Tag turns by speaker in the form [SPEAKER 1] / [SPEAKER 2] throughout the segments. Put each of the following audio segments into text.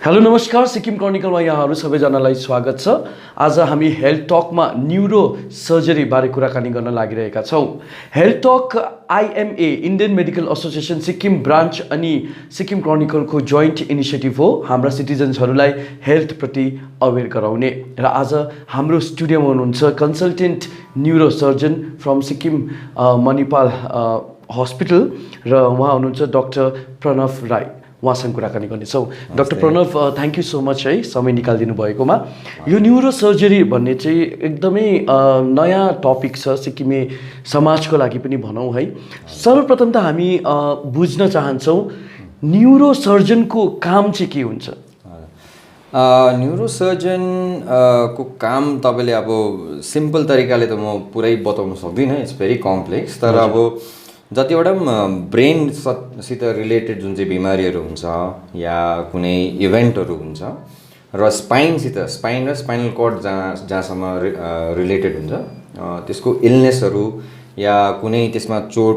[SPEAKER 1] Hello नमस्कार सिक्किम क्रनिकलमा यहाँहरू सबैजनालाई स्वागत छ। आज हामी हेल्थ टकमा न्युरो सर्जरी बारे कुराकानी गर्न लागिरहेका छौँ। Health talk IMA Indian medical association Sikkim branch अनि सिक्किम क्रनिकलको जोइन्ट इनिसिएटिभ हो हाम्रा सिटिजन्सहरूलाई हेल्थप्रति अवेर गराउने। र आज हाम्रो स्टुडियोमा हुनुहुन्छ consultant neuro surgeon from Sikkim Manipal hospital र उहाँ हुनुहुन्छ डाक्टर प्रणव राई। उहाँसँग कुराकानी गर्नेछौँ। Doctor Pranav, thank you so much है समय निकालिदिनु भएकोमा। यो न्युरो सर्जरी भन्ने चाहिँ एकदमै नयाँ टपिक छ सिक्किमे समाजको लागि पनि भनौँ है। सर्वप्रथम त हामी बुझ्न चाहन्छौँ न्युरो सर्जनको काम चाहिँ के हुन्छ?
[SPEAKER 2] न्युरो सर्जन को काम तपाईँले अब सिम्पल तरिकाले त म पुरै बताउन सक्दिनँ, इट्स भेरी कम्प्लेक्स। तर अब जतिवटा ब्रेनसित रिलेटेड जुन चाहिँ बिमारीहरू हुन्छ या कुनै इभेन्टहरू हुन्छ र स्पाइन र स्पाइनल कर्ड जहाँसम्म रिलेटेड हुन्छ त्यसको इलनेसहरू या कुनै त्यसमा चोट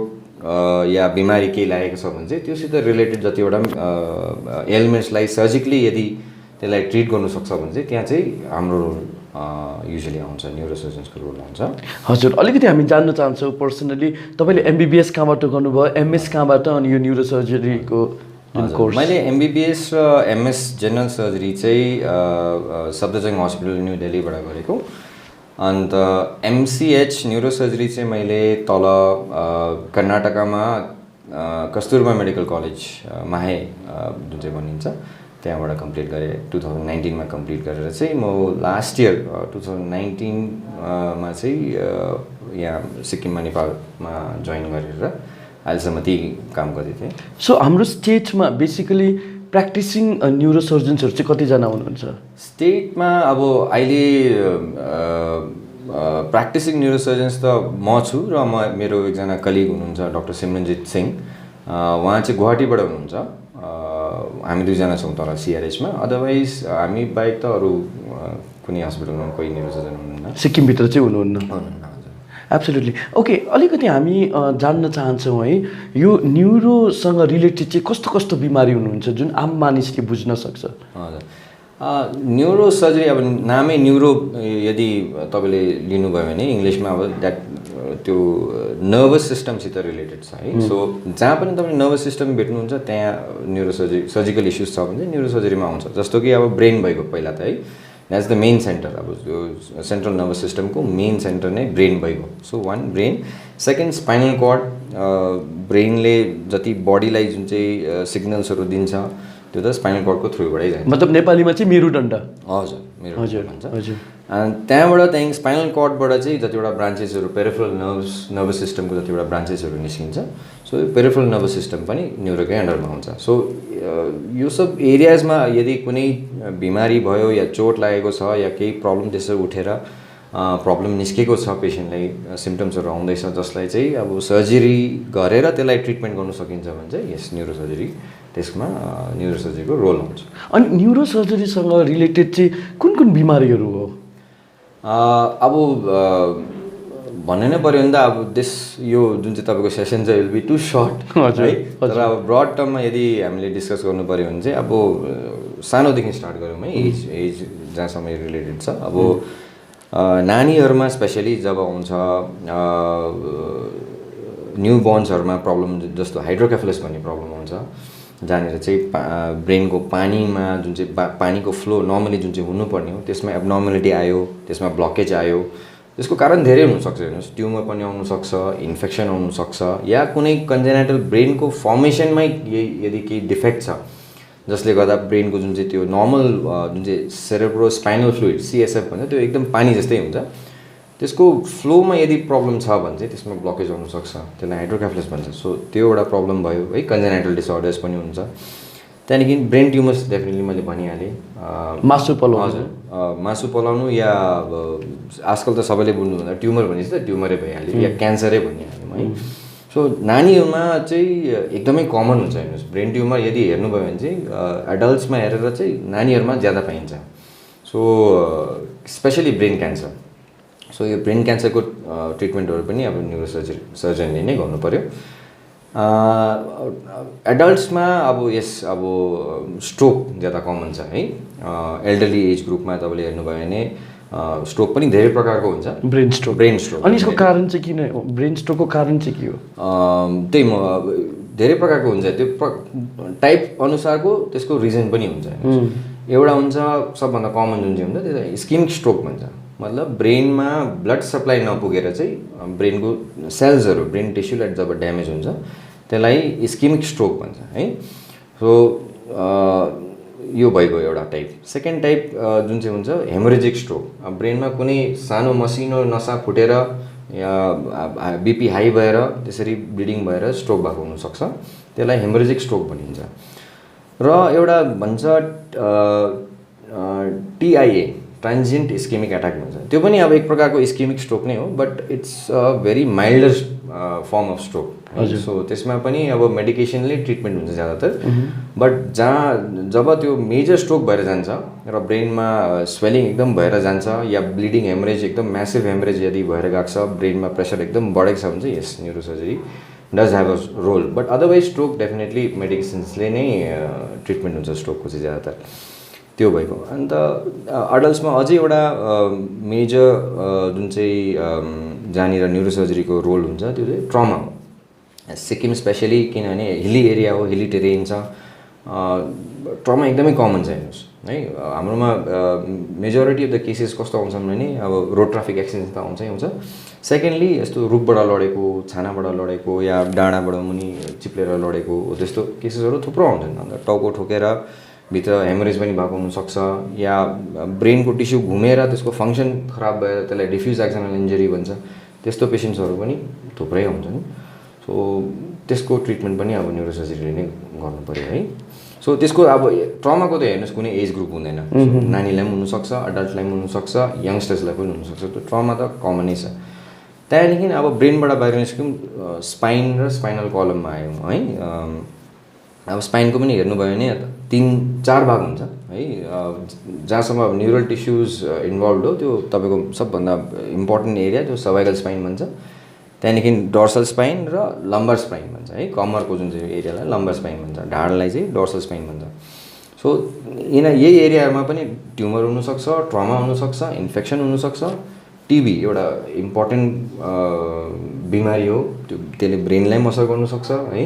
[SPEAKER 2] या बिमारी केही लागेको छ भने चाहिँ त्योसित रिलेटेड जतिवटा एलिमेन्ट्सलाई सर्जिकली यदि त्यसलाई ट्रिट गर्नु सक्छ भने चाहिँ त्यहाँ चाहिँ हाम्रो युजुअली आउँछ, न्युरोसर्जन्सको रोल आउँछ।
[SPEAKER 1] हजुर, अलिकति हामी जान्न चाहन्छौँ पर्सनली तपाईँले एमबिबिएस कहाँबाट गर्नुभयो, एमएस कहाँबाट, अनि यो न्युरो सर्जरीको कोर्स?
[SPEAKER 2] मैले एमबिबिएस र एमएस जेनरल सर्जरी चाहिँ सफदरजंग हस्पिटल न्यू दिल्लीबाट गरेको। अन्त एमसिएच न्युरो सर्जरी चाहिँ मैले तल कर्नाटकमा कस्तुरबा मेडिकल कलेज माहे जुन चाहिँ भनिन्छ त्यहाँबाट कम्प्लिट गरेँ। 2019 मा कम्प्लिट गरेर चाहिँ म लास्ट इयर 2019 मा चाहिँ यहाँ सिक्किम मणिपालमा जोइन गरेर अहिलेसम्म त्यही काम गर्दै थिएँ।
[SPEAKER 1] सो हाम्रो स्टेटमा बेसिकली प्र्याक्टिसिङ न्युरो सर्जन्सहरू चाहिँ कतिजना हुनुहुन्छ?
[SPEAKER 2] स्टेटमा अब अहिले प्र्याक्टिसिङ न्युरो सर्जन्स त म छु र मेरो एकजना कलिग हुनुहुन्छ डाक्टर सिमरनजित सिंह, उहाँ चाहिँ गुवाहाटीबाट हुनुहुन्छ। हामी दुईजना छौँ तल सिआरएचमा। अदरवाइज हामी बाहेक त अरू कुनै हस्पिटलमा कोही न्युरो सर्जन हुनुहुन्न,
[SPEAKER 1] सिक्किमभित्र चाहिँ हुनुहुन्न? एब्सोल्युटली। ओके, अलिकति हामी जान्न चाहन्छौँ है यो न्युरोसँग रिलेटेड चाहिँ कस्तो कस्तो बिमारी हुनुहुन्छ जुन आम मानिसले बुझ्न सक्छ?
[SPEAKER 2] हजुर, न्युरो सर्जरी अब नामै न्युरो यदि तपाईँले लिनुभयो भने इङ्ग्लिसमा अब द्याट त्यो नर्भस सिस्टमसित रिलेटेड छ है। सो जहाँ पनि तपाईँले नर्भस सिस्टम भेट्नुहुन्छ त्यहाँ न्युरो सर्जिकल इस्युज छ भने चाहिँ न्युरो सर्जरीमा आउँछ। जस्तो कि अब ब्रेन भइगयो पहिला त है, द्याट्स द मेन सेन्टर। अब त्यो सेन्ट्रल नर्भस सिस्टमको मेन सेन्टर नै ब्रेन भइगयो। So one brain, second spinal cord, ब्रेनले जति बडीलाई जुन चाहिँ सिग्नल्सहरू दिन्छ त्यो त स्पाइनल कर्डको थ्रुबाटै जान्छ।
[SPEAKER 1] मतलब नेपालीमा चाहिँ मेरुदण्ड?
[SPEAKER 2] हजुर, मेरुदण्ड भन्छ।
[SPEAKER 1] हजुर।
[SPEAKER 2] अनि त्यहाँबाट त्यहाँदेखि स्पाइनल कर्डबाट चाहिँ जतिवटा ब्रान्चेसहरू पेरिफेरल नर्भस सिस्टमको जतिवटा ब्रान्चेसहरू निस्किन्छ, सो पेरिफेरल नर्भस सिस्टम पनि न्युरोकै अन्डरमा हुन्छ। सो यो सब एरियाजमा यदि कुनै बिमारी भयो या चोट लागेको छ या केही प्रब्लम त्यसो उठेर प्रब्लम निस्केको छ, पेसेन्टलाई सिम्टम्सहरू आउँदैछ जसलाई चाहिँ अब सर्जरी गरेर त्यसलाई ट्रिटमेन्ट गर्नु सकिन्छ भने चाहिँ यस न्युरो सर्जरी, त्यसमा न्युरो सर्जरीको रोल हुन्छ।
[SPEAKER 1] अनि न्युरो सर्जरीसँग रिलेटेड चाहिँ कुन कुन बिमारीहरू हो?
[SPEAKER 2] अब भन्नु नै पऱ्यो भने त अब यो जुन चाहिँ तपाईँको सेसन चाहिँ विल बी टु सर्ट है। तर अब ब्रड टर्ममा यदि हामीले डिस्कस गर्नु पऱ्यो भने चाहिँ अब सानोदेखि स्टार्ट गरौँ है, एज जहाँसम्म रिलेटेड छ। अब नानीहरूमा स्पेसली जब आउँछ न्यू बोर्न्सहरूमा प्रब्लम जस्तो हाइड्रोकेफलस भन्ने प्रब्लम आउँछ, जहाँनिर चाहिँ ब्रेनको पानीमा जुन चाहिँ पानीको फ्लो नर्मली जुन चाहिँ हुनुपर्ने हो त्यसमा एब्नर्मलिटी आयो, त्यसमा ब्लकेज आयो। त्यसको कारण धेरै हुनसक्छ, हेर्नुहोस् ट्युमर पनि आउनसक्छ, इन्फेक्सन आउनसक्छ, या कुनै कन्जेनाइटल ब्रेनको फर्मेसनमै यदि केही डिफेक्ट छ जसले गर्दा ब्रेनको जुन चाहिँ त्यो नर्मल जुन चाहिँ सेरेब्रो स्पाइनल फ्लुइड सिएसएफ भन्छ त्यो एकदम पानी जस्तै हुन्छ, त्यसको फ्लोमा यदि प्रब्लम छ भने चाहिँ त्यसमा ब्लकेज आउनसक्छ, त्यसलाई हाइड्रोकेफलस भन्छ। सो त्यो एउटा प्रब्लम भयो है। कन्जेनाइटल डिसअर्डर्स पनि हुन्छ। त्यहाँदेखि ब्रेन ट्युमर्स डेफिनेटली मैले भनिहालेँ,
[SPEAKER 1] मासु पलाउनु।
[SPEAKER 2] हजुर, मासु पलाउनु या आजकल त सबैले बुझ्नुभन्दा ट्युमर भनेपछि त ट्युमरै भइहाल्यो या क्यान्सरै भनिहाल्यौँ है। सो नानीहरूमा चाहिँ एकदमै कमन हुन्छ। हेर्नुहोस्, ब्रेन ट्युमर यदि हेर्नुभयो भने चाहिँ एडल्ट्समा हेरेर चाहिँ नानीहरूमा ज्यादा पाइन्छ। So specially brain cancer. So यो ब्रेन क्यान्सरको ट्रिटमेन्टहरू पनि अब न्युरो सर्जनले नै गर्नु पऱ्यो। एडल्ट्समा अब यस अब स्ट्रोक ज्यादा कमन छ है। एल्डरली एज ग्रुपमा तपाईँले हेर्नुभयो भने स्ट्रोक पनि धेरै प्रकारको हुन्छ।
[SPEAKER 1] ब्रेन स्ट्रोक अनि यसको कारण चाहिँ किन हो? ब्रेन स्ट्रोकको कारण चाहिँ के हो?
[SPEAKER 2] त्यही म धेरै प्रकारको हुन्छ, त्यो टाइप अनुसारको त्यसको रिजन पनि हुन्छ। एउटा हुन्छ सबभन्दा कमन जुन चाहिँ हुन्छ त्यो इस्केमिक स्ट्रोक भन्छ। मतलब ब्रेनमा ब्लड सप्लाई नपुगेर चाहिँ ब्रेनको सेल्सहरू ब्रेन टिस्युलाई जब ड्यामेज हुन्छ त्यसलाई इस्केमिक स्ट्रोक भन्छ है। सो यो भइगयो एउटा टाइप। सेकेन्ड टाइप जुन चाहिँ हुन्छ हेमोरेजिक स्ट्रोक। ब्रेनमा कुनै सानो मसिनो नसा फुटेर या बिपी हाई भएर त्यसरी ब्लिडिङ भएर स्ट्रोक भएको हुनसक्छ, त्यसलाई हेमोरेजिक स्ट्रोक भनिन्छ। र एउटा भन्छ TIA ट्रान्जिएन्ट इस्केमिक एट्याक भन्छ। त्यो पनि अब एक प्रकारको इस्केमिक स्ट्रोक नै हो, but it's a very milder form of stroke. So त्यसमा पनि अब मेडिकेसनले ट्रिटमेन्ट हुन्छ ज़्यादातर। बट जब त्यो मेजर स्ट्रोक भएर जान्छ र ब्रेनमा स्वेलिङ एकदम भएर जान्छ या ब्लिडिङ हेमरेज एकदम म्यासिभ हेमरेज यदि भएर गएको छ, ब्रेनमा प्रेसर एकदम बढेको छ भने चाहिँ यस neurosurgery does have a role. But otherwise stroke definitely मेडिकेसन्सले नै ट्रिटमेन्ट हुन्छ स्ट्रोकको चाहिँ ज़्यादातर। त्यो भएको। अन्त अडल्ट्समा अझै एउटा मेजर जुन चाहिँ जहाँनिर न्युरोसर्जरीको रोल हुन्छ त्यो चाहिँ ट्रमा हो। सिक्किम स्पेसली किनभने हिली एरिया हो, हिली टेरेन छ, ट्रमा एकदमै कमन छ हेर्नुहोस् है। हाम्रोमा मेजोरिटी अफ द केसेस कस्तो आउँछन् भने अब रोड ट्राफिक एक्सिडेन्ट त आउँछै हुन्छ। सेकेन्डली यस्तो रुखबाट लडेको, छानाबाट लडेको या डाँडाबाट मुनि चिप्लेर लडेको त्यस्तो केसेसहरू थुप्रो आउँछन्। अन्त टाउको ठोकेर भित्र हेमरेज पनि भएको हुनसक्छ या ब्रेनको टिस्यु घुमेर त्यसको फङ्सन खराब भएर त्यसलाई डिफ्युज एक्सनल इन्जरी भन्छ, त्यस्तो पेसेन्ट्सहरू पनि थुप्रै आउँछन्। सो त्यसको ट्रिटमेन्ट पनि अब न्युरोसर्जरीले नै गर्नु पऱ्यो है। सो त्यसको अब ट्रमाको त हेर्नुहोस् कुनै एज ग्रुप हुँदैन, नानीलाई पनि हुनसक्छ, अडल्टलाई पनि हुनसक्छ, यङ्स्टर्सलाई पनि हुनसक्छ। त्यो ट्रमा त कमनै छ। त्यहाँदेखि अब ब्रेनबाट बाहिर निस्क्यौँ स्पाइन र स्पाइनल कलममा आयौँ है। अब स्पाइनको पनि हेर्नुभयो भने 3-4 भाग हुन्छ है। जहाँसम्म अब न्युरल टिस्युज इन्भल्भ हो त्यो तपाईँको सबभन्दा इम्पोर्टेन्ट एरिया त्यो सर्भाइकल स्पाइन भन्छ। त्यहाँदेखि डोर्सल स्पाइन र लम्बर स्पाइन भन्छ है। कमरको जुन चाहिँ एरियालाई लम्बर स्पाइन भन्छ, ढाडलाई चाहिँ डोर्सल स्पाइन भन्छ। सो यही एरियामा पनि ट्युमर हुनसक्छ, ट्रमा हुनसक्छ, इन्फेक्सन हुनसक्छ। टिबी एउटा इम्पोर्टेन्ट बिमारी हो, त्यो त्यसले ब्रेनलाई पनि असर गर्नुसक्छ है,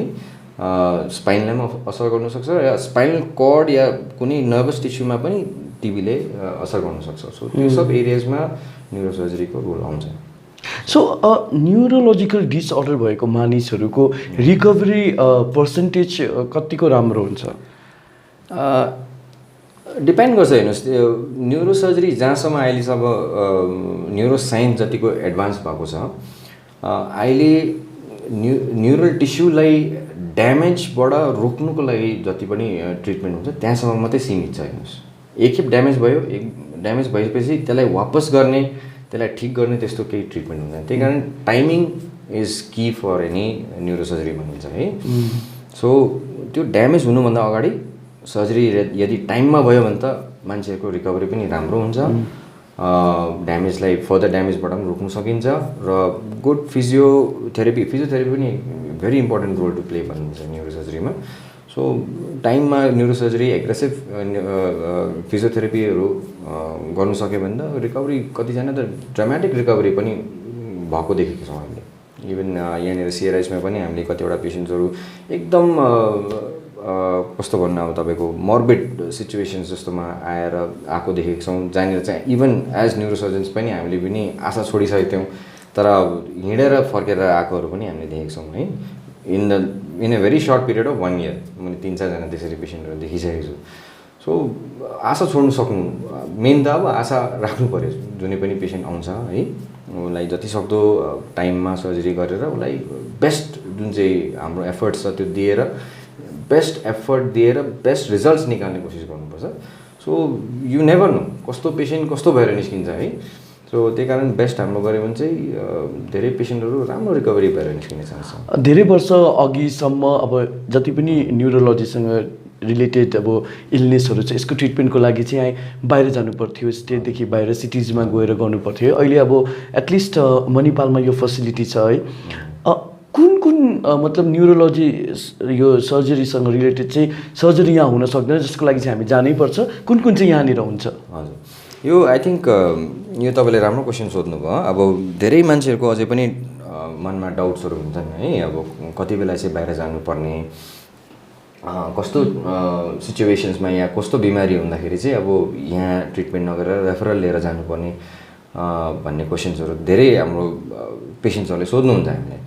[SPEAKER 2] स्पाइनलाई पनि असर गर्नुसक्छ या स्पाइनल कर्ड या कुनै नर्भस टिस्युमा पनि टिबीले असर गर्नुसक्छ। सो त्यो सब एरियाजमा न्युरोसर्जरीको रोल आउँछ।
[SPEAKER 1] सो न्युरोलोजिकल डिसअर्डर भएको मानिसहरूको रिकभरी पर्सेन्टेज कतिको राम्रो हुन्छ?
[SPEAKER 2] डिपेन्ड गर्छ। हेर्नुहोस् त्यो न्युरोसर्जरी जहाँसम्म अहिलेसम्म न्युरोसाइन्स जतिको एडभान्स भएको छ, अहिले न्युरल टिस्युलाई ड्यामेजबाट रोक्नुको लागि जति पनि ट्रिटमेन्ट हुन्छ त्यहाँसम्म मात्रै सीमित छ। हेर्नुहोस् एकखेप ड्यामेज भयो, ड्यामेज भएपछि त्यसलाई वापस गर्ने, त्यसलाई ठिक गर्ने त्यस्तो केही ट्रिटमेन्ट हुँदैन। त्यही कारण timing is key for any neurosurgery भनिन्छ है। सो त्यो ड्यामेज हुनुभन्दा अगाडि सर्जरी यदि टाइममा भयो भने त मान्छेको रिकभरी पनि राम्रो हुन्छ, ड्यामेजलाई फर्दर ड्यामेजबाट पनि रोक्न सकिन्छ र गुड फिजियोथेरापी पनि very important role to play भनिन्छ न्युरोसर्जरीमा। सो टाइममा न्युरोसर्जरी एग्रेसिभ फिजियोथेरापीहरू गर्नु सक्यो भने त रिकभरी कतिजना त ड्रामेटिक रिकभरी पनि भएको देखेको छौँ हामीले। इभन यहाँनिर सिआरआइसमा पनि हामीले कतिवटा पेसेन्ट्सहरू एकदम कस्तो भन्नु अब तपाईँको मर्बिड सिचुएसन्स जस्तोमा आएको देखेको छौँ, जहाँनिर चाहिँ इभन एज न्युरोसर्जन्स पनि हामीले पनि आशा छोडिसकेको थियौँ, तर हिँडेर फर्केर आएकोहरू पनि हामीले देखेको छौँ है। In a very short period of 1 year मैले 3-4 त्यसरी पेसेन्टहरू देखिसकेको छु। सो आशा छोड्नु सक्नु मेन त अब आशा राख्नु पऱ्यो। जुनै पनि पेसेन्ट आउँछ है, उसलाई जतिसक्दो टाइममा सर्जरी गरेर उसलाई बेस्ट जुन चाहिँ हाम्रो एफर्ट्स छ त्यो दिएर बेस्ट रिजल्ट्स निकाल्ने कोसिस गर्नुपर्छ। सो यु नेभर नो कस्तो पेसेन्ट कस्तो भएर निस्किन्छ है। सो त्यही कारण बेस्ट हाम्रो गऱ्यो भने चाहिँ धेरै पेसेन्टहरू राम्रो रिकभरी भएर निस्किने चान्स छ।
[SPEAKER 1] धेरै वर्ष अघिसम्म अब जति पनि न्युरोलोजीसँग रिलेटेड अब इलनेसहरू छ यसको ट्रिटमेन्टको लागि चाहिँ बाहिर जानु पर्थ्यो, स्टेटदेखि बाहिर सिटिजमा गएर गर्नु पर्थ्यो। अहिले अब एटलिस्ट मणिपालमा यो फेसिलिटी छ है। कुन मतलब न्युरोलोजी यो सर्जरीसँग रिलेटेड चाहिँ सर्जरी यहाँ हुन सक्दैन जसको लागि चाहिँ हामी जानैपर्छ, कुन चाहिँ यहाँनिर हुन्छ?
[SPEAKER 2] हजुर, यो आई थिङ्क यो तपाईँले राम्रो क्वेसन सोध्नुभयो। अब धेरै मान्छेहरूको अझै पनि मनमा डाउट्सहरू हुन्छन् है, अब कति बेला चाहिँ बाहिर जानुपर्ने, कस्तो सिचुएसन्समा या कस्तो बिमारी हुँदाखेरि चाहिँ अब यहाँ ट्रिटमेन्ट नगरेर रेफरल लिएर जानुपर्ने भन्ने क्वेसन्सहरू धेरै हाम्रो पेसेन्ट्सहरूले सोध्नुहुन्छ हामीलाई।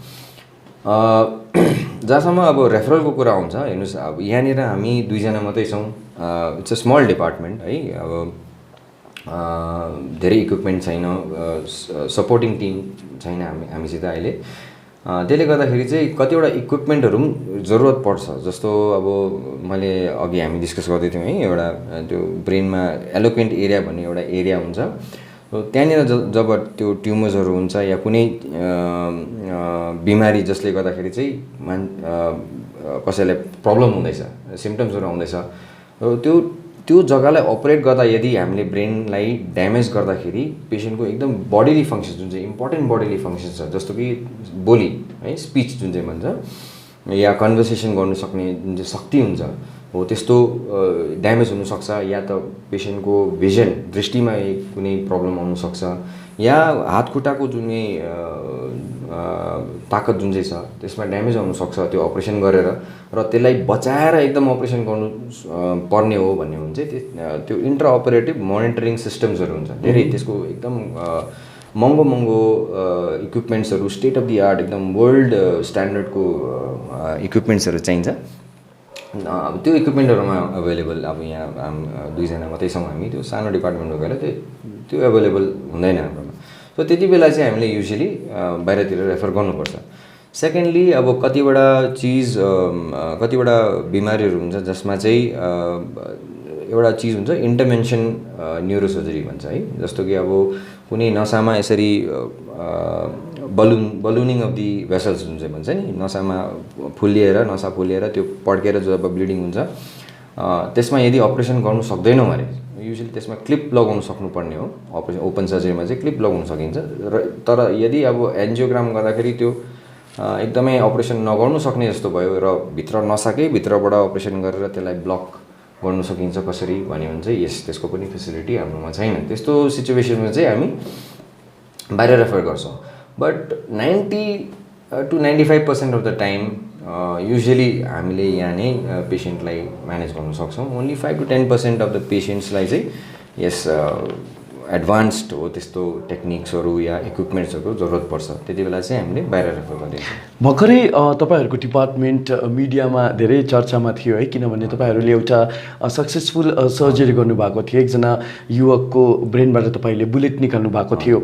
[SPEAKER 2] जहाँसम्म अब रेफरलको कुरा आउँछ, हेर्नुहोस् अब यहाँनिर हामी 2 जना मात्रै छौँ। इट्स अ स्मल डिपार्टमेन्ट है, अब धेरै इक्विपमेन्ट छैन, सपोर्टिङ टिम छैन हामीसित अहिले। त्यसले गर्दाखेरि चाहिँ कतिवटा इक्विपमेन्टहरू पनि जरुरत पर्छ। जस्तो अब मैले अघि हामी डिस्कस गर्दै थियौँ है, एउटा त्यो ब्रेनमा एलोक्वेन्ट एरिया भन्ने एउटा एरिया हुन्छ। त्यहाँनिर जब त्यो ट्युमर्सहरू हुन्छ या कुनै बिमारी जसले गर्दाखेरि चाहिँ कसैलाई प्रब्लम हुँदैछ, सिम्टम्सहरू आउँदैछ, त्यो जग्गालाई अपरेट गर्दा यदि हामीले ब्रेनलाई ड्यामेज गर्दाखेरि पेसेन्टको एकदम बडीली फङ्सन्स जुन चाहिँ इम्पोर्टेन्ट बडीली फङ्सन्स छ, जस्तो कि बोली है, स्पिच जुन चाहिँ भन्छ या कन्भर्सेसन गर्नु सक्ने जुन चाहिँ शक्ति हुन्छ हो, त्यस्तो ड्यामेज हुनसक्छ। या त पेसेन्टको भिजन, दृष्टिमा कुनै प्रब्लम आउनसक्छ, या हात खुट्टाको जुन ताकत जुन चाहिँ छ त्यसमा ड्यामेज आउनसक्छ त्यो अपरेसन गरेर। र त्यसलाई बचाएर एकदम अपरेसन गर्नु पर्ने हो भन्ने हुन्छ त्यो इन्ट्रा अपरेटिभ मोनिटरिङ सिस्टम्सहरू हुन्छ धेरै। त्यसको एकदम महँगो इक्विपमेन्ट्सहरू, स्टेट अफ द आर्ट एकदम वर्ल्ड स्ट्यान्डर्डको इक्विपमेन्ट्सहरू चाहिन्छ। अब त्यो इक्विपमेन्टहरूमा अभाइलेबल अब यहाँ 2 जना मात्रै छौँ हामी, त्यो सानो डिपार्टमेन्टको गएर त्यो अभाइलेबल हुँदैन हाम्रोमा। सो त्यति बेला चाहिँ हामीले युजली बाहिरतिर रेफर गर्नुपर्छ। सेकेन्डली अब कतिवटा बिमारीहरू हुन्छ जसमा चाहिँ एउटा चिज हुन्छ इन्टरभेन्सन न्युरोसर्जरी भन्छ है। जस्तो कि अब कुनै नसामा यसरी बलुनिङ अफ दि भेसल्स जुन चाहिँ भन्छ नि, नसा फुलिएर त्यो पड्केर जब ब्लिडिङ हुन्छ त्यसमा यदि अपरेसन गर्नु सक्दैनौँ भने युजली त्यसमा क्लिप लगाउनु सक्नुपर्ने हो। अपरेसन ओपन सर्जरीमा चाहिँ क्लिप लगाउन सकिन्छ, तर यदि अब एन्जियोग्राम गर्दाखेरि त्यो एकदमै अपरेसन नगर्नु सक्ने जस्तो भयो र भित्र नसाकै भित्रबाट अपरेसन गरेर त्यसलाई ब्लक गर्नु सकिन्छ कसरी भन्यो भने चाहिँ यस, त्यसको पनि फेसिलिटी हाम्रोमा छैन। त्यस्तो सिचुएसनमा चाहिँ हामी बाहिर रेफर गर्छौँ। But 90 to 95% of the time usually हामीले यहाँ नै पेसेन्टलाई म्यानेज गर्न सक्छौँ। ओन्ली 5 to 10% अफ द पेसेन्ट्सलाई चाहिँ यस एडभान्स्ड हो त्यस्तो टेक्निक्सहरू या इक्विपमेन्ट्सहरूको जरुरत पर्छ, त्यति बेला चाहिँ हामीले बाहिर रेफर गरिदिन्छौँ।
[SPEAKER 1] भर्खरै तपाईँहरूको डिपार्टमेन्ट मिडियामा धेरै चर्चामा थियो है, किनभने तपाईँहरूले एउटा सक्सेसफुल सर्जरी गर्नुभएको थियो। एकजना युवकको ब्रेनबाट तपाईँले बुलेट निकाल्नु भएको थियो।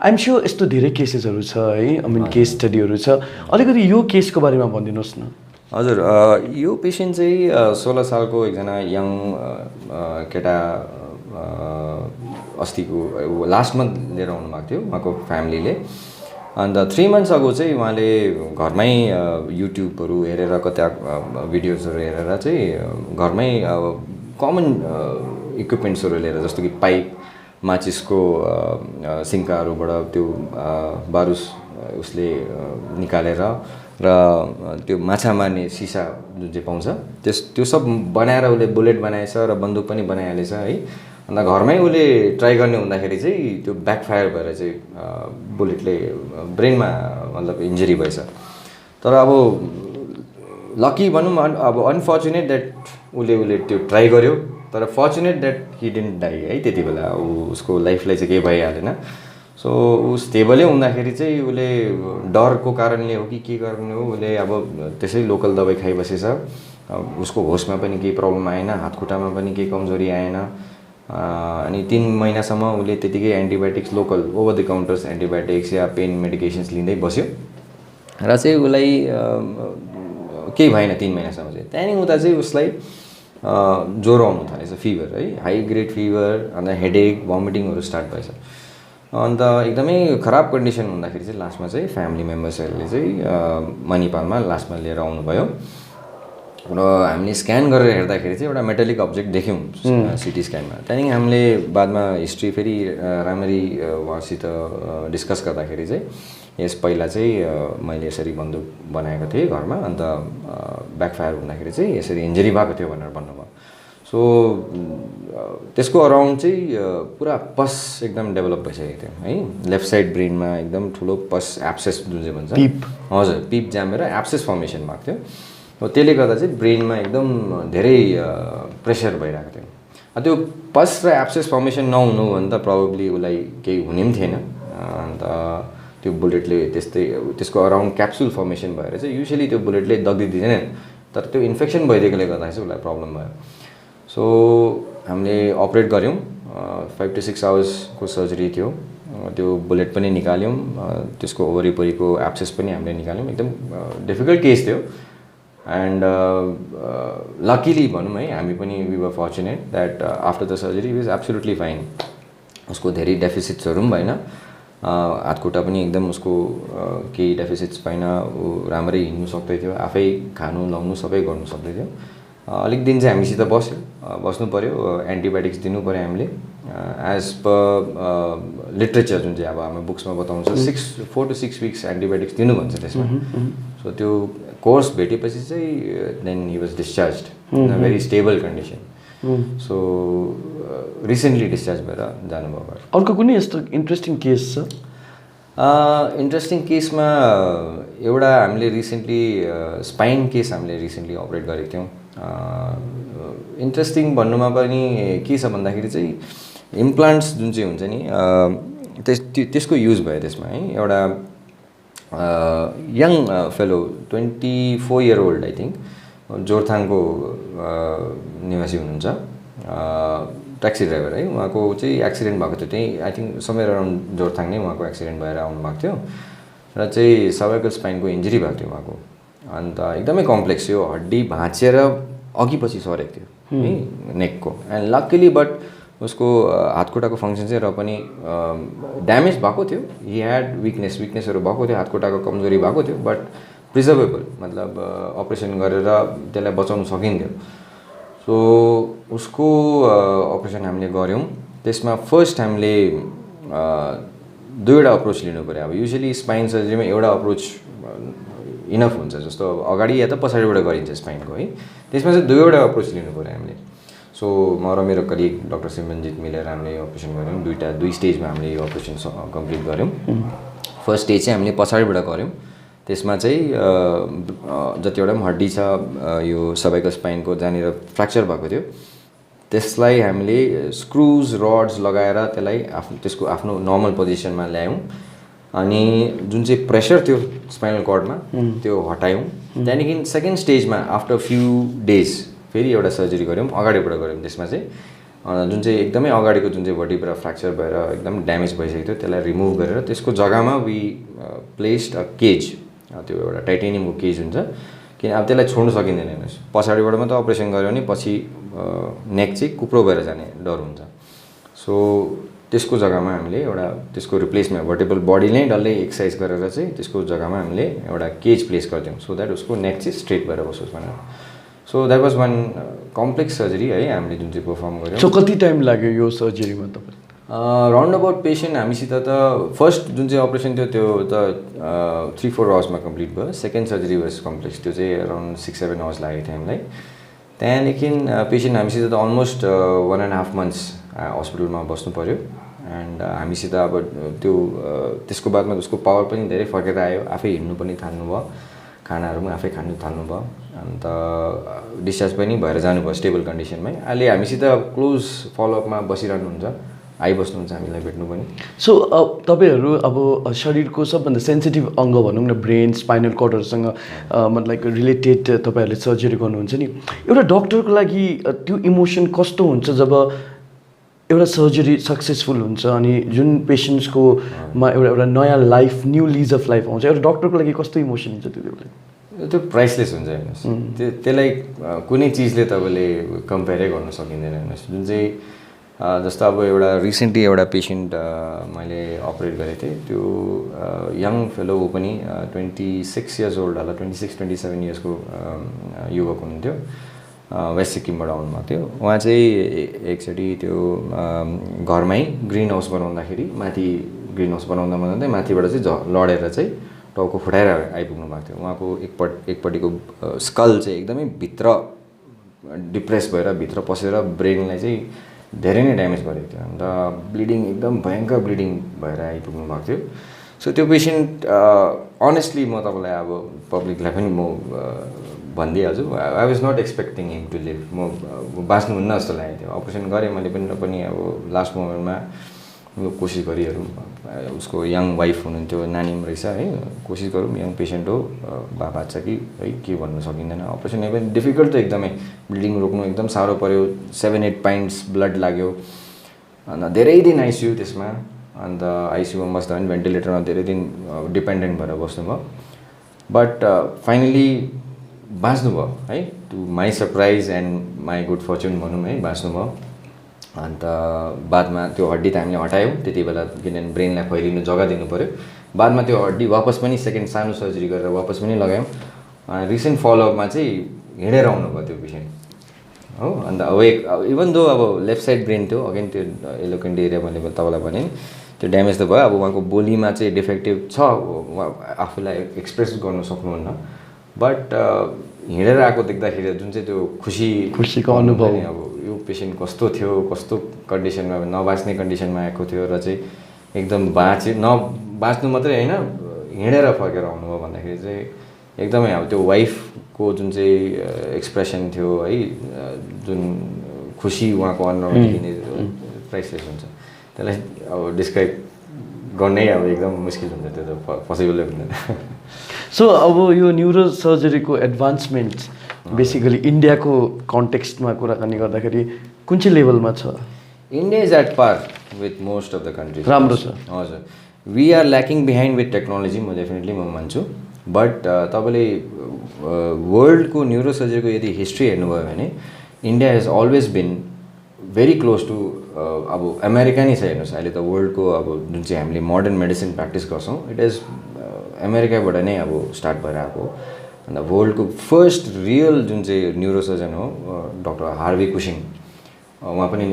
[SPEAKER 1] आइएम स्योर यस्तो धेरै केसेसहरू छ है, केस स्टडीहरू छ। अलिकति यो केसको बारेमा भनिदिनुहोस् न।
[SPEAKER 2] हजुर, यो पेसेन्ट चाहिँ 16 सालको एकजना यङ केटा अस्तिको लास्ट मन्थ लिएर आउनु भएको थियो उहाँको फ्यामिलीले। अन्त 3 months अगो चाहिँ उहाँले घरमै युट्युबहरू हेरेर कता भिडियोजहरू हेरेर चाहिँ घरमै अब कमन इक्विपमेन्ट्सहरू लिएर, जस्तो कि पाइप, माचिसको सिङ्काहरूबाट त्यो बारुस उसले निकालेर र त्यो माछा मार्ने सिसा जुन चाहिँ पाउँछ त्यो सब बनाएर उसले बुलेट बनाएछ र बन्दुक पनि बनाइहालेछ है। अन्त घरमै उसले ट्राई गर्ने हुँदाखेरि चाहिँ त्यो ब्याकफायर भएर चाहिँ बुलेटले ब्रेनमा मतलब इन्जरी भएछ। तर अब लकी भनौँ, अब अनफर्चुनेट द्याट उसले त्यो ट्राई गर्यो, तर fortunate that he didn't die है। त्यति बेला उसको लाइफलाई चाहिँ केही भइहालेन। सो ऊ स्टेबलै हुँदाखेरि चाहिँ उसले डरको कारणले हो कि के कारणले हो, उसले अब त्यसै लोकल दबाई खाइबसेछ। उसको होसमा पनि केही प्रब्लम आएन, हात खुट्टामा पनि केही कमजोरी आएन। अनि 3 महिनासम्म उसले त्यतिकै antibiotics, local over the counters antibiotics या पेन मेडिकेसन्स लिँदै बस्यो र चाहिँ उसलाई केही भएन 3 महिनासम्म चाहिँ। त्यहाँदेखि उता चाहिँ उसलाई ज्वरो आउनु थालेछ, फिभर है, हाई ग्रेड फिभर, अन्त हेडेक, भमिटिङहरू स्टार्ट भएछ। अन्त एकदमै खराब कन्डिसन हुँदाखेरि चाहिँ लास्टमा चाहिँ फ्यामिली मेम्बर्सहरूले चाहिँ मणिपालमा लास्टमा लिएर आउनुभयो र हामीले स्क्यान गरेर हेर्दाखेरि चाहिँ एउटा मेटालिक अब्जेक्ट देख्यौँ सिटी स्क्यानमा। त्यहाँदेखि हामीले बादमा हिस्ट्री फेरि राम्ररी उहाँसित डिस्कस गर्दाखेरि चाहिँ यस पहिला चाहिँ मैले यसरी बन्दुक बनाएको थिएँ घरमा अन्त ब्याकफायर हुँदाखेरि चाहिँ यसरी इन्जरी भएको थियो भनेर भन्नुभयो सो त्यसको अराउन्ड चाहिँ पुरा पस एकदम डेभलप भइसकेको थियो है लेफ्ट साइड ब्रेनमा एकदम ठुलो पस एब्सेस जुन चाहिँ भन्छ
[SPEAKER 1] पिप
[SPEAKER 2] हजुर पिप जामेर एब्सेस फर्मेसन भएको थियो हो त्यसले गर्दा चाहिँ ब्रेनमा एकदम धेरै प्रेसर भइरहेको थियो त्यो पस र एब्सेस फर्मेसन नहुनु भने त प्रब्लली उसलाई केही हुने पनि थिएन अन्त त्यो बुलेटले त्यस्तै त्यसको अराउन्ड क्याप्सुल फर्मेसन भएर चाहिँ युजुअली त्यो बुलेटले दग्दिँदैन तर त्यो इन्फेक्सन भइदिएकोले गर्दा चाहिँ उसलाई प्रब्लम भयो सो हामीले अपरेट गऱ्यौँ 5 to 6 आवर्सको सर्जरी थियो त्यो बुलेट पनि निकाल्यौँ त्यसको वरिपरिको एब्सेस पनि हामीले निकाल्यौँ एकदम डिफिकल्ट केस थियो एन्ड लकिली भनौँ है हामी पनि we were fortunate that after the surgery was absolutely fine उसको धेरै डेफिसिट्सहरू पनि भएन हातखुट्टा पनि एकदम उसको केही डेफिसिट्स भएन ऊ राम्रै हिँड्नु सक्दै थियो आफै खानु लाउनु सबै गर्नु सक्दै थियो अलिक दिन चाहिँ हामीसित बस्नु पऱ्यो एन्टिबायोटिक्स दिनु पऱ्यो हामीले एज पर लिट्रेचर जुन चाहिँ अब हाम्रो बुक्समा बताउँछ 4 to 6 weeks एन्टिबायोटिक्स दिनु भन्छ त्यसमा सो त्यो कोर्स भेटेपछि चाहिँ then he was discharge in a very stable condition so recently discharge भएर जानुभयो
[SPEAKER 1] अर्को कुनै यस्तो इन्ट्रेस्टिङ केस छ
[SPEAKER 2] इन्ट्रेस्टिङ केसमा एउटा हामीले रिसेन्टली स्पाइन केस हामीले रिसेन्टली अपरेट गरेको थियौँ इन्ट्रेस्टिङ भन्नुमा पनि के छ भन्दाखेरि चाहिँ इम्प्लान्ट्स जुन चाहिँ हुन्छ नि त्यसको युज भयो त्यसमा है एउटा young fellow 24 year old I think जोरथाङको निवासी हुनुहुन्छ ट्याक्सी ड्राइभर है उहाँको चाहिँ एक्सिडेन्ट भएको थियो त्यही I think somewhere around Jorethang नै उहाँको एक्सिडेन्ट भएर आउनुभएको थियो र चाहिँ सर्भाइकल स्पाइनको इन्जुरी भएको थियो उहाँको अन्त एकदमै कम्प्लेक्स थियो हड्डी भाँचिएर अघि पछि सरेको थियो है नेकको एन्ड लकिली बट उसको हातखुट्टाको फङ्सन चाहिँ र पनि ड्यामेज भएको थियो हि ह्याड विकनेसहरू भएको थियो हातखुट्टाको कमजोरी भएको थियो बट प्रिजर्भेबल मतलब अपरेसन गरेर त्यसलाई बचाउन सकिन्थ्यो सो उसको अपरेसन हामीले गऱ्यौँ त्यसमा फर्स्ट हामीले दुईवटा अप्रोच लिनु पऱ्यो अब युजुअली स्पाइन सर्जरीमा एउटा अप्रोच इनफ हुन्छ जस्तो अगाडि या त पछाडिबाट गरिन्छ स्पाइनको है त्यसमा चाहिँ दुईवटा अप्रोच लिनु पऱ्यो हामीले सो म र मेरो कलिग डाक्टर सिमरनजित मिलेर हामीले अपरेसन गऱ्यौँ दुई स्टेजमा हामीले यो अपरेसन कम्प्लिट गऱ्यौँ फर्स्ट स्टेज चाहिँ हामीले पछाडिबाट गऱ्यौँ त्यसमा चाहिँ जतिवटा पनि हड्डी छ यो सर्भाइकल स्पाइनको जहाँनिर फ्र्याक्चर भएको थियो त्यसलाई हामीले स्क्रुज रड्स लगाएर त्यसलाई त्यसको आफ्नो नर्मल पोजिसनमा ल्यायौँ अनि जुन चाहिँ प्रेसर थियो स्पाइनल कर्डमा त्यो हटायौँ त्यहाँदेखि सेकेन्ड स्टेजमा आफ्टर फ्यु डेज फेरि एउटा सर्जरी गऱ्यौँ अगाडिबाट गऱ्यौँ त्यसमा चाहिँ जुन चाहिँ एकदमै अगाडिको जुन चाहिँ भर्टिब्रा फ्र्याक्चर भएर एकदम ड्यामेज भइसकेको थियो त्यसलाई रिमुभ गरेर त्यसको जग्गामा वी प्लेस्ड अ केज त्यो एउटा टाइटेनियमको केज हुन्छ किन अब त्यसलाई छोड्नु सकिँदैन हेर्नुहोस् पछाडिबाट मात्रै अपरेसन गऱ्यो भने पछि नेक चाहिँ कुप्रो भएर जाने डर हुन्छ सो त्यसको जग्गामा हामीले एउटा त्यसको रिप्लेसमेन्ट भर्टिबल बडी नै डल्लै एक्सर्साइज गरेर चाहिँ त्यसको जग्गामा हामीले एउटा केज प्लेस गरिदियौँ सो द्याट उसको नेक चाहिँ स्ट्रेट भएर बसोस् भनेर so that was one complex surgery है हामीले जुन चाहिँ पर्फर्म गऱ्यौँ
[SPEAKER 1] सो कति टाइम लाग्यो यो सर्जरीमा तपाईँ
[SPEAKER 2] राउन्ड अबाउट पेसेन्ट हामीसित त फर्स्ट जुन चाहिँ अपरेसन थियो त्यो त 3-4 आवर्समा कम्प्लिट भयो सेकेन्ड सर्जरी वाज कम्प्लेक्स त्यो चाहिँ अराउन्ड 6-7 आवर्स लागेको थियो हामीलाई त्यहाँदेखि पेसेन्ट हामीसित त अलमोस्ट 1.5 months हस्पिटलमा बस्नु पऱ्यो एन्ड हामीसित अब त्यो त्यसको बादमा उसको पावर पनि धेरै फर्केर आयो आफै हिँड्नु पनि थाल्नुभयो खानाहरू पनि आफै खानु थाल्नुभयो अन्त डिस्चार्ज पनि भएर जानुभयो स्टेबल कन्डिसनमै अहिले हामीसित क्लोज फलोअपमा बसिरहनुहुन्छ आइबस्नुहुन्छ हामीलाई भेट्नु पनि
[SPEAKER 1] सो तपाईँहरू अब शरीरको सबभन्दा सेन्सिटिभ अङ्ग भनौँ न ब्रेन स्पाइनल कर्डहरूसँग मतलब रिलेटेड तपाईँहरूले सर्जरी गर्नुहुन्छ नि एउटा डक्टरको लागि त्यो इमोसन कस्तो हुन्छ जब एउटा सर्जरी सक्सेसफुल हुन्छ अनि जुन पेसेन्ट्सको मा एउटा नयाँ life new lease of life आउँछ एउटा डक्टरको लागि कस्तो इमोसन हुन्छ
[SPEAKER 2] त्यो प्राइसलेस हुन्छ हेर्नुहोस् त्यसलाई कुनै चिजले तपाईँले कम्पेयरै गर्न सकिँदैन हेर्नुहोस् जुन चाहिँ जस्तो अब एउटा रिसेन्टली एउटा पेसेन्ट मैले अपरेट गरेको थिएँ त्यो यङ फेलो ऊ पनि 26 years old होला 26-27 yearsको युवक हुनुहुन्थ्यो वेस्ट सिक्किमबाट आउनुभएको थियो उहाँ चाहिँ एकचोटि त्यो घरमै ग्रिन हाउस बनाउँदाखेरि माथि ग्रिन हाउस बनाउँदै माथिबाट चाहिँ लडेर चाहिँ टाउको फुटाएर आइपुग्नु भएको थियो। उहाँको एकपट्टिको स्कल चाहिँ एकदमै भित्र डिप्रेस भएर भित्र पसेर ब्रेनलाई चाहिँ धेरै नै ड्यामेज गरेको थियो अन्त ब्लिडिङ एकदम भयङ्कर ब्लिडिङ भएर आइपुग्नु भएको थियो। सो त्यो पेसेन्ट अनेस्टली म तपाईँलाई अब पब्लिकलाई पनि म भनिदिइहाल्छु, I was not expecting him to live. म बाँच्नुहुन्न जस्तो लागेको थियो। अपरेसन गरेँ मैले पनि अब लास्ट मोमेन्टमा कोसिस गरिहेरौँ। उसको यङ वाइफ हुनुहुन्थ्यो, नानी पनि रहेछ है, कोसिस गरौँ, यङ पेसेन्ट हो, बाँच्छ कि है के भन्नु सकिँदैन। अपरेसन एकदम डिफिकल्ट थियो, एकदमै ब्लिडिङ रोक्नु एकदम साह्रो पऱ्यो। 7-8 पाइन्ट्स ब्लड लाग्यो अन्त धेरै दिन आइसियु त्यसमा। अन्त आइसियुमा बस्दा पनि भेन्टिलेटरमा धेरै दिन डिपेन्डेन्ट भएर बस्नुभयो। बट फाइनली बाँच्नुभयो है, to my surprise and my good fortune भनौँ है, बाँच्नुभयो। अन्त बादमा त्यो हड्डी त हामीले हटायौँ त्यति बेला, किनभने ब्रेनलाई फैलिनु जग्गा दिनु पऱ्यो। बादमा त्यो हड्डी वापस पनि सेकेन्ड सानो सर्जरी गरेर वापस पनि लगायौँ। रिसेन्ट फलोअपमा चाहिँ हिँडेर आउनुभयो त्यो पेसेन्ट हो। अन्त अब इभन दो अब लेफ्ट साइड ब्रेन थियो, अगेन त्यो एलोकेन्डी एरिया मैले तपाईँलाई भने त्यो ड्यामेज त भयो। अब उहाँको बोलीमा चाहिँ डिफेक्टिभ छ, आफूलाई एक्सप्रेस गर्न सक्नुहुन्न। बट हिँडेर आएको देख्दाखेरि जुन चाहिँ त्यो खुसीको अनुभव, अब यो पेसेन्ट कस्तो थियो, कस्तो कन्डिसनमा, नबाँच्ने कन्डिसनमा आएको थियो र चाहिँ एकदम बाँच्नु मात्रै होइन हिँडेर फर्केर आउनुभयो भन्दाखेरि चाहिँ एकदमै अब त्यो वाइफको जुन चाहिँ एक्सप्रेसन थियो है, जुन खुसी उहाँको अनुहारमा देखिने प्राइसलेस हुन्छ। त्यसलाई अब डिस्क्राइब गर्नै अब एकदम मुस्किल हुन्छ, त्यो त पोसिबलै हुँदैन।
[SPEAKER 1] सो अब यो न्युरो सर्जरीको एडभान्समेन्ट बेसिकली इन्डियाको कन्टेक्स्टमा कुराकानी गर्दाखेरि कुन चाहिँ लेभलमा छ?
[SPEAKER 2] India is at par with most of the countries.
[SPEAKER 1] राम्रो छ।
[SPEAKER 2] हजुर, we are lacking behind with technology, म डेफिनेटली म मान्छु। बट तपाईँले वर्ल्डको न्युरो सर्जरीको यदि हिस्ट्री हेर्नुभयो भने India has always been very close to अब अमेरिका नै छ। हेर्नुहोस् अहिले त वर्ल्डको अब जुन चाहिँ हामीले मोडर्न मेडिसिन प्र्याक्टिस गर्छौँ, इट इज अमेरिकाबाट नै अब स्टार्ट भएर आएको। अन्त वर्ल्डको फर्स्ट रियल जुन चाहिँ न्युरोसर्जन हो डक्टर हार्वी कुशिङ, उहाँ पनि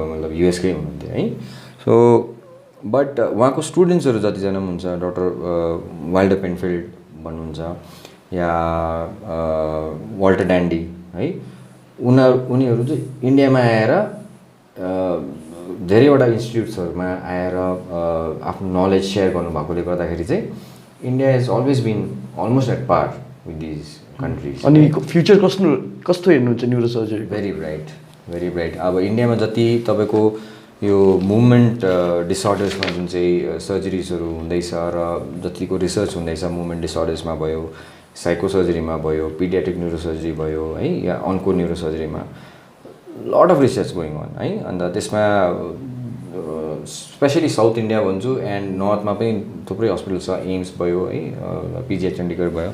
[SPEAKER 2] मतलब युएसकै हुनुहुन्थ्यो है। सो बट उहाँको स्टुडेन्ट्सहरू जतिजना पनि हुन्छ, डक्टर वाल्टर पेनफिल्ड भन्नुहुन्छ या वाल्टर ड्यान्डी है, उनीहरू चाहिँ इन्डियामा आएर धेरैवटा इन्स्टिट्युट्सहरूमा आएर आफ्नो नलेज सेयर गर्नुभएकोले गर्दाखेरि चाहिँ India has always been almost at par with these countries.
[SPEAKER 1] अनि फ्युचर कस्तो हेर्नुहुन्छ न्युरो सर्जरी?
[SPEAKER 2] Very bright. अब इन्डियामा जति तपाईँको यो मुभमेन्ट डिसअर्डर्समा जुन चाहिँ सर्जरिजहरू हुँदैछ र जतिको रिसर्च हुँदैछ मुभमेन्ट डिसअर्डर्समा भयो, साइको सर्जरीमा भयो, पिडियाट्रिक न्युरो सर्जरी भयो है, या अन्को न्युरो सर्जरीमा lot of research going on है। अन्त त्यसमा स्पेसली साउथ इन्डिया भन्छु एन्ड नर्थमा पनि थुप्रै हस्पिटल छ, एम्स भयो है, पिजिएच चण्डीगढ भयो,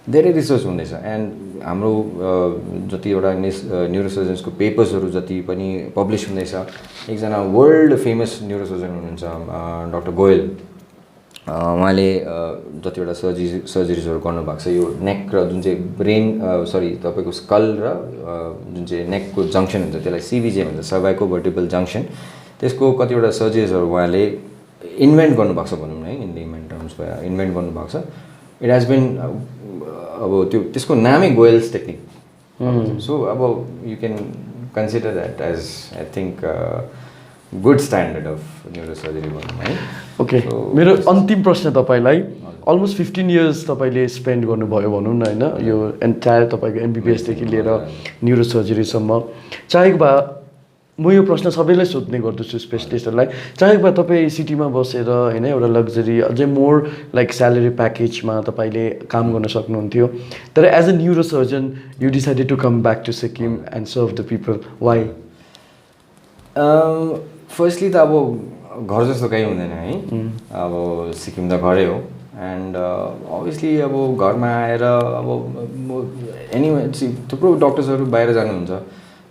[SPEAKER 2] धेरै रिसर्च हुँदैछ। एन्ड हाम्रो जतिवटा न्युरोसर्जन्सको पेपर्सहरू जति पनि पब्लिस हुँदैछ, एकजना वर्ल्ड फेमस न्युरोसर्जन हुनुहुन्छ डक्टर गोयल, उहाँले जतिवटा सर्जरिजहरू गर्नुभएको छ यो नेक र जुन चाहिँ ब्रेन तपाईँको स्कल र जुन चाहिँ नेकको जङ्सन हुन्छ त्यसलाई सिभिजे भन्छ, सर्भाइको भर्टिबल जङ्सन, त्यसको कतिवटा सर्जरिजहरू उहाँले इन्भेन्ट गर्नुभएको छ भनौँ न है, इन लेमन टर्म्स इन्भेन्ट गर्नुभएको छ। इट हेज बिन अब त्यसको नामै गोयल्स टेक्निक। सो अब you can consider that as I think good standard of neuro surgery भनौँ है।
[SPEAKER 1] ओके, मेरो अन्तिम प्रश्न तपाईँलाई, अलमोस्ट 15 इयर्स तपाईँले स्पेन्ड गर्नुभयो भनौँ न होइन, यो एन्टायर तपाईँको एमबिबिएसदेखि लिएर न्युरो सर्जरीसम्म। चाहेको भए म यो प्रश्न सबैलाई सोध्ने गर्दछु स्पेसलिस्टहरूलाई, चाहेको भए तपाईँ सिटीमा बसेर होइन एउटा लग्जरी अझै मोर लाइक स्यालेरी प्याकेजमा तपाईँले काम गर्न सक्नुहुन्थ्यो, तर as a neuro surgeon you decided to come back to Sikkim and serve the people, why?
[SPEAKER 2] Firstly त अब घर जस्तो कहीँ हुँदैन है, अब सिक्किम त घरै हो। एन्ड अभियसली अब घरमा आएर अब एनिवे थुप्रो डक्टर्सहरू बाहिर जानुहुन्छ,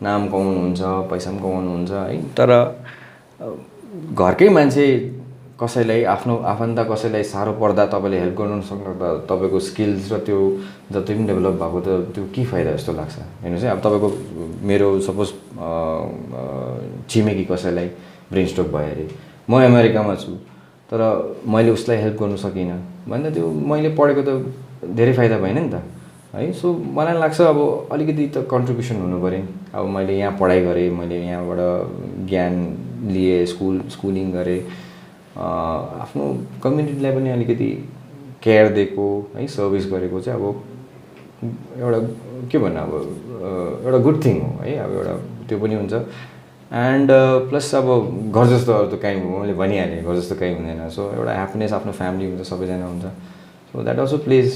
[SPEAKER 2] नाम कमाउनुहुन्छ, पैसा पनि कमाउनुहुन्छ है, तर घरकै मान्छे कसैलाई आफ्नो आफन्त कसैलाई साह्रो पर्दा तपाईँले हेल्प गर्नु सक्दा तपाईँको स्किल्स र त्यो जति पनि डेभलप भएको त त्यो के फाइदा जस्तो लाग्छ हेर्नुहोस् है। अब तपाईँको मेरो सपोज छिमेकी कसैलाई ब्रेन स्ट्रोक भयो अरे, म अमेरिकामा छु तर मैले उसलाई हेल्प गर्नु सकिनँ भन्दा त्यो मैले पढेको त धेरै फाइदा भएन नि त है। सो मलाई लाग्छ अब अलिकति त कन्ट्रिब्युसन हुनु पऱ्यो। अब मैले यहाँ पढाइ गरेँ, मैले यहाँबाट ज्ञान लिएँ, स्कुलिङ गरेँ, आफ्नो कम्युनिटीलाई पनि अलिकति केयर दिएको है, सर्भिस गरेको चाहिँ अब एउटा के भन्नु अब एउटा गुड थिङ हो है। अब एउटा त्यो पनि हुन्छ एन्ड प्लस अब घर जस्तो अरू त कहीँ मैले भनिहालेँ, घर जस्तो कहीँ हुँदैन। सो एउटा ह्याप्पिनेस आफ्नो फ्यामिली हुन्छ, सबैजना हुन्छ। So that also plays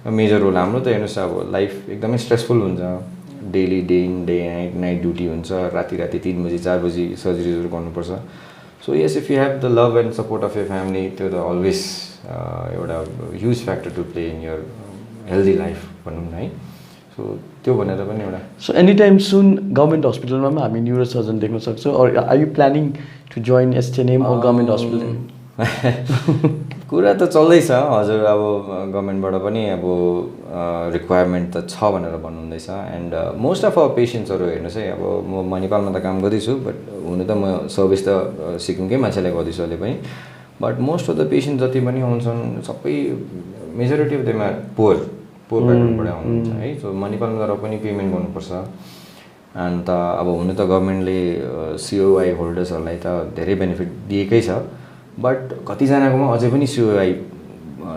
[SPEAKER 2] a major role. हाम्रो त हेर्नुहोस् अब लाइफ एकदमै स्ट्रेसफुल हुन्छ, daily day in day night duty हुन्छ, राति 3 बजी 4 बजी सर्जरीहरू गर्नुपर्छ। So yes, if you have the love and support of your family, त्यो त अलवेज एउटा huge factor to play in your healthy life भनौँ न है। सो त्यो भनेर पनि एउटा
[SPEAKER 1] so any time soon government हस्पिटलमा पनि हामी न्युरो सर्जन देख्न सक्छौँ। Or are you planning to join STNM or government hospital?
[SPEAKER 2] कुरा त चल्दैछ हजुर। अब गभर्मेन्टबाट पनि अब रिक्वायरमेन्ट त छ भनेर भन्नुहुँदैछ एन्ड मोस्ट अफ आवर पेसेन्ट्सहरू हेर्नुहोस् है, अब म मणिपालमा त काम गर्दैछु बट हुनु त म सर्भिस त सिक्किमकै मान्छेलाई गर्दैछु अहिले पनि। But most of the patient जति पनि आउँछन् सबै मेजोरिटी अफ देम आर पोर ब्याकग्राउन्डबाट आउनुहुन्छ है। सो मणिपालमा गएर पनि पेमेन्ट गर्नुपर्छ। अन्त अब हुनु त गभर्मेन्टले सिओआई होल्डर्सहरूलाई त धेरै बेनिफिट दिएकै छ बट कतिजनाकोमा अझै पनि सिओआई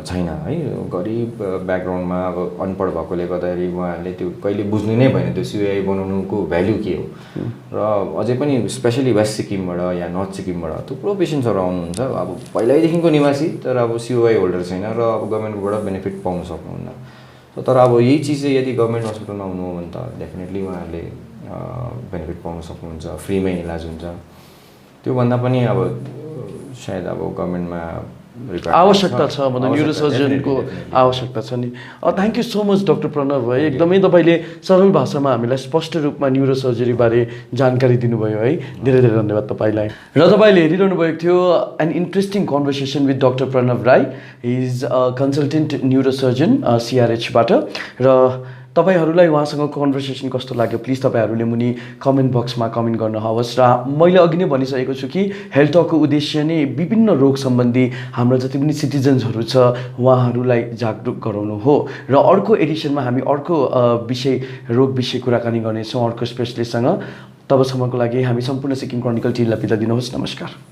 [SPEAKER 2] छैन है। गरिब ब्याकग्राउन्डमा अब अनपढ भएकोले गर्दाखेरि उहाँहरूले त्यो कहिले बुझ्नु नै भएन त्यो सिओआई बनाउनुको भ्याल्यु के हो। र अझै पनि स्पेसली वेस्ट सिक्किमबाट या नर्थ सिक्किमबाट थुप्रो पेसेन्ट्सहरू आउनुहुन्छ अब पहिल्यैदेखिको निवासी, तर अब सिओआई होल्डर छैन र अब गभर्मेन्टबाट बेनिफिट पाउन सक्नुहुन्न। तर अब यही चिज चाहिँ यदि गभर्मेन्ट हस्पिटलमा आउनु हो भने त डेफिनेटली उहाँहरूले बेनिफिट पाउन सक्नुहुन्छ, फ्रीमै इलाज हुन्छ। त्योभन्दा पनि अब सायद अब गभर्मेन्टमा
[SPEAKER 1] आवश्यकता छ मतलब न्युरो सर्जनको आवश्यकता छ नि। Thank you so much doctor Pranav है, एकदमै तपाईँले सरल भाषामा हामीलाई स्पष्ट रूपमा न्युरो सर्जरीबारे जानकारी दिनुभयो है। धेरै धेरै धन्यवाद तपाईँलाई। र तपाईँले हेरिरहनु भएको थियो an interesting conversation with doctor Pranav Rai. Is consultant neuro surgeon सिआरएचबाट। र तपाईहरूलाई उहाँसँग कन्भर्सेसन कस्तो लाग्यो प्लिज तपाईँहरूले मुनि कमेन्ट बक्समा कमेन्ट गर्नुहोस्। र मैले अघि नै भनिसकेको छु कि हेल्थ टकको उद्देश्य नै विभिन्न रोग सम्बन्धी हाम्रो जति पनि सिटिजन्सहरू छ उहाँहरूलाई जागरुक गराउनु हो। र अर्को एडिसनमा हामी अर्को रोग विषय कुराकानी गर्नेछौँ अर्को स्पेसलिस्टसँग। तबसम्मको लागि हामी सम्पूर्ण सिक्किम क्रोनिकल टिमलाई बिदा दिनुहोस्। नमस्कार।